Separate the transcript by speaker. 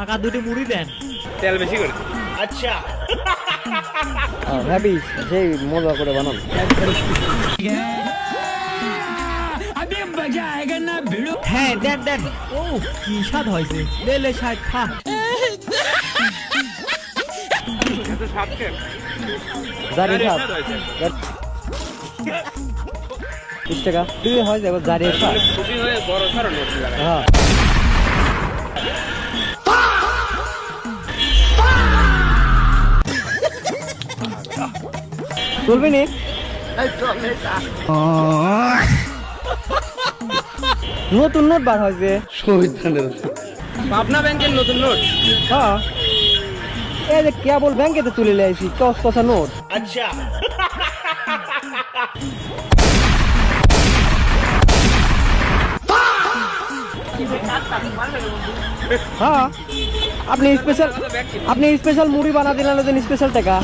Speaker 1: ফাঁকা দুটি মুড়ি দেন।
Speaker 2: তেল বেশি করে। আচ্ছা
Speaker 3: ভাবি সেই মজা করে বানান।
Speaker 1: হ্যাঁ দেন দেন। ও কি স্বাদ হয়েছে, লেলে শাক খা।
Speaker 2: এত স্বাদ কেন?
Speaker 3: জারি
Speaker 2: জারির
Speaker 3: সাপ
Speaker 2: স্বাদ হয়েছে।
Speaker 3: 30 টাকা তুই হয় যাবে জারি সাপ।
Speaker 2: আসলে খুশি হয়ে বড় সড়ো নোট লাগায়।
Speaker 3: হ্যাঁ চলবে নি নতুন নোট বার হয়েছে।
Speaker 2: পাবনা ব্যাংকের নতুন নোট।
Speaker 3: হ্যাঁ এই যে কেবল ব্যাংকেতে তুলে লাইছি কস কষা নোট।
Speaker 2: আচ্ছা
Speaker 3: হ্যাঁ আপনি স্পেশাল মুড়ি বানা দিলেন স্পেশাল টাকা।